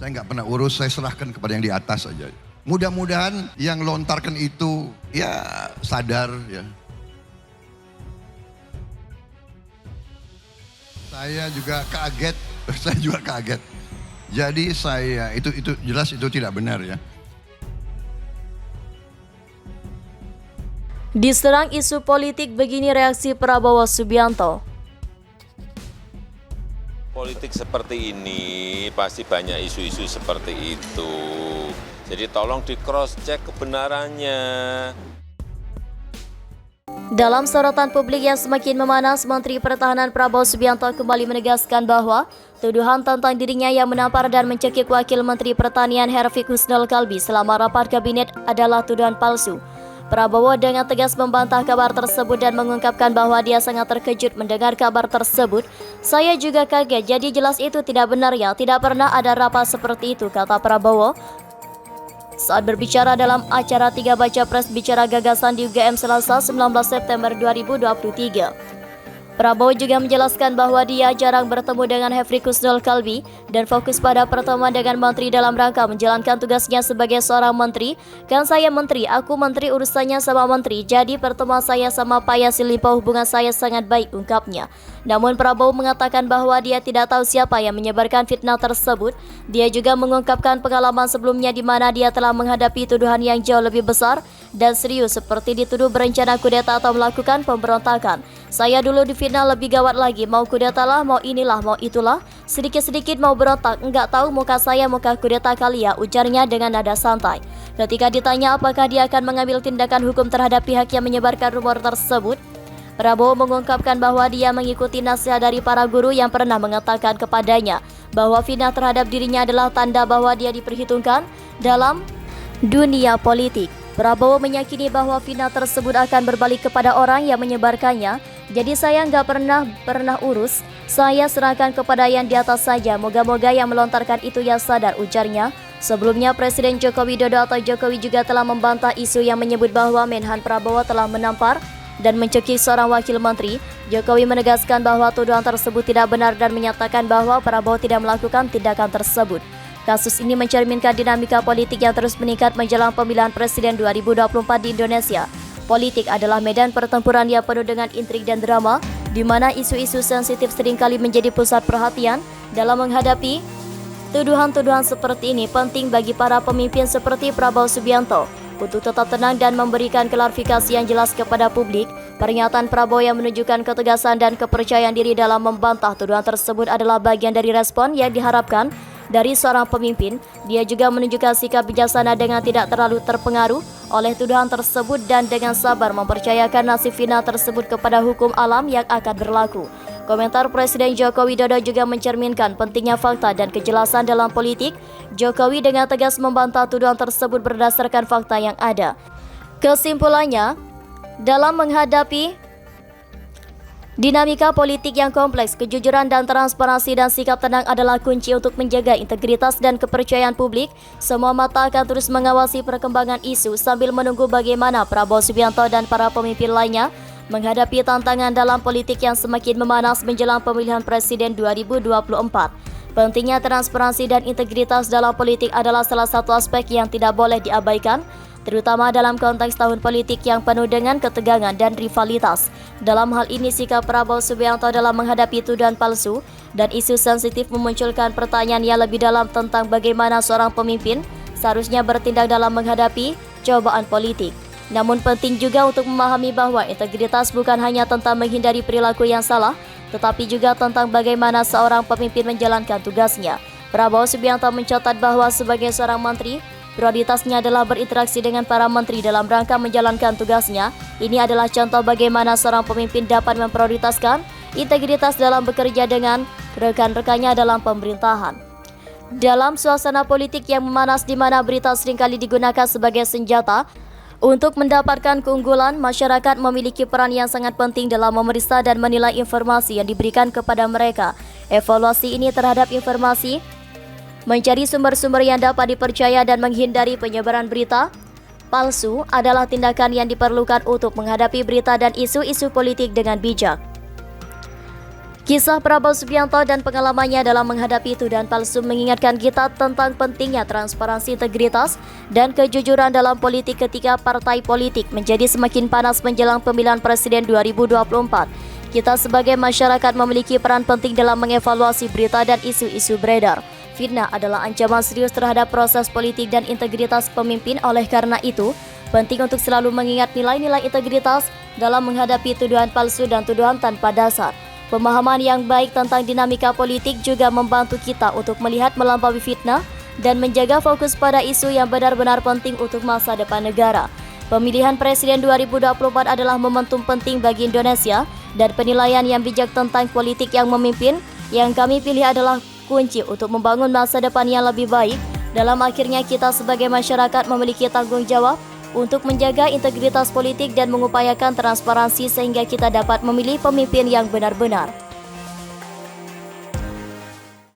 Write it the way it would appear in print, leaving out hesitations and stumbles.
Saya nggak pernah urus, saya serahkan kepada yang di atas saja. Mudah-mudahan yang lontarkan itu ya sadar ya. Saya juga kaget, saya juga kaget. Jadi saya itu jelas itu tidak benar ya. Diserang isu politik, begini reaksi Prabowo Subianto. Politik seperti ini pasti banyak isu-isu seperti itu. Jadi tolong di cross check kebenarannya. Dalam sorotan publik yang semakin memanas, Menteri Pertahanan Prabowo Subianto kembali menegaskan bahwa tuduhan tentang dirinya yang menampar dan mencekik Wakil Menteri Pertanian Herfik Husnul Kalbi selama rapat kabinet adalah tuduhan palsu. Prabowo dengan tegas membantah kabar tersebut dan mengungkapkan bahwa dia sangat terkejut mendengar kabar tersebut. Saya juga kaget, jadi jelas itu tidak benar ya, tidak pernah ada rapat seperti itu, kata Prabowo saat berbicara dalam acara 3 Baca Pres Bicara Gagasan di UGM Selasa 19 September 2023. Prabowo juga menjelaskan bahwa dia jarang bertemu dengan Herfik Husnul Kalbi dan fokus pada pertemuan dengan menteri dalam rangka menjalankan tugasnya sebagai seorang menteri. Kan saya menteri, aku menteri, urusannya sama menteri. Jadi pertemuan saya sama Pak Yassin Limpo hubungan saya sangat baik, ungkapnya. Namun Prabowo mengatakan bahwa dia tidak tahu siapa yang menyebarkan fitnah tersebut. Dia juga mengungkapkan pengalaman sebelumnya di mana dia telah menghadapi tuduhan yang jauh lebih besar dan serius seperti dituduh berencana kudeta atau melakukan pemberontakan. Saya dulu difitnah lebih gawat lagi, mau kudeta lah, mau inilah, mau itulah, sedikit-sedikit mau berontak, enggak tahu muka saya muka kudeta kali ya, ujarnya dengan nada santai. Ketika ditanya apakah dia akan mengambil tindakan hukum terhadap pihak yang menyebarkan rumor tersebut, Prabowo mengungkapkan bahwa dia mengikuti nasihat dari para guru yang pernah mengatakan kepadanya bahwa fitnah terhadap dirinya adalah tanda bahwa dia diperhitungkan dalam dunia politik. Prabowo meyakini bahwa fitnah tersebut akan berbalik kepada orang yang menyebarkannya. Jadi saya nggak pernah urus, saya serahkan kepada yang di atas saja. Moga-moga yang melontarkan itu yang sadar, ujarnya. Sebelumnya Presiden Joko Widodo atau Jokowi juga telah membantah isu yang menyebut bahwa Menhan Prabowo telah menampar dan mencekik seorang wakil menteri. Jokowi menegaskan bahwa tuduhan tersebut tidak benar dan menyatakan bahwa Prabowo tidak melakukan tindakan tersebut. Kasus ini mencerminkan dinamika politik yang terus meningkat menjelang pemilihan presiden 2024 di Indonesia. Politik adalah medan pertempuran yang penuh dengan intrik dan drama, di mana isu-isu sensitif seringkali menjadi pusat perhatian. Dalam menghadapi tuduhan-tuduhan seperti ini, penting bagi para pemimpin seperti Prabowo Subianto untuk tetap tenang dan memberikan klarifikasi yang jelas kepada publik. Pernyataan Prabowo yang menunjukkan ketegasan dan kepercayaan diri dalam membantah tuduhan tersebut adalah bagian dari respon yang diharapkan dari seorang pemimpin. Dia juga menunjukkan sikap bijaksana dengan tidak terlalu terpengaruh oleh tuduhan tersebut dan dengan sabar mempercayakan nasib fitnah tersebut kepada hukum alam yang akan berlaku. Komentar Presiden Joko Widodo juga mencerminkan pentingnya fakta dan kejelasan dalam politik. Jokowi dengan tegas membantah tuduhan tersebut berdasarkan fakta yang ada. Kesimpulannya, dalam menghadapi dinamika politik yang kompleks, kejujuran dan transparansi dan sikap tenang adalah kunci untuk menjaga integritas dan kepercayaan publik. Semua mata akan terus mengawasi perkembangan isu sambil menunggu bagaimana Prabowo Subianto dan para pemimpin lainnya menghadapi tantangan dalam politik yang semakin memanas menjelang pemilihan presiden 2024. Pentingnya transparansi dan integritas dalam politik adalah salah satu aspek yang tidak boleh diabaikan, terutama dalam konteks tahun politik yang penuh dengan ketegangan dan rivalitas. Dalam hal ini, sikap Prabowo Subianto dalam menghadapi tuduhan palsu dan isu sensitif memunculkan pertanyaan yang lebih dalam tentang bagaimana seorang pemimpin seharusnya bertindak dalam menghadapi cobaan politik. Namun penting juga untuk memahami bahwa integritas bukan hanya tentang menghindari perilaku yang salah, tetapi juga tentang bagaimana seorang pemimpin menjalankan tugasnya. Prabowo Subianto mencatat bahwa sebagai seorang menteri, prioritasnya adalah berinteraksi dengan para menteri dalam rangka menjalankan tugasnya. Ini adalah contoh bagaimana seorang pemimpin dapat memprioritaskan integritas dalam bekerja dengan rekan-rekannya dalam pemerintahan. Dalam suasana politik yang memanas di mana berita seringkali digunakan sebagai senjata untuk mendapatkan keunggulan, masyarakat memiliki peran yang sangat penting dalam memeriksa dan menilai informasi yang diberikan kepada mereka. Evaluasi ini terhadap informasi, mencari sumber-sumber yang dapat dipercaya dan menghindari penyebaran berita palsu adalah tindakan yang diperlukan untuk menghadapi berita dan isu-isu politik dengan bijak. Kisah Prabowo Subianto dan pengalamannya dalam menghadapi tuduhan palsu mengingatkan kita tentang pentingnya transparansi, integritas, dan kejujuran dalam politik ketika partai politik menjadi semakin panas menjelang pemilihan presiden 2024. Kita sebagai masyarakat memiliki peran penting dalam mengevaluasi berita dan isu-isu beredar. Fitnah adalah ancaman serius terhadap proses politik dan integritas pemimpin. Oleh karena itu, penting untuk selalu mengingat nilai-nilai integritas dalam menghadapi tuduhan palsu dan tuduhan tanpa dasar. Pemahaman yang baik tentang dinamika politik juga membantu kita untuk melihat melampaui fitnah dan menjaga fokus pada isu yang benar-benar penting untuk masa depan negara. Pemilihan Presiden 2024 adalah momentum penting bagi Indonesia dan penilaian yang bijak tentang politik yang memimpin yang kami pilih adalah kunci untuk membangun masa depan yang lebih baik. Dalam akhirnya kita sebagai masyarakat memiliki tanggung jawab untuk menjaga integritas politik dan mengupayakan transparansi sehingga kita dapat memilih pemimpin yang benar-benar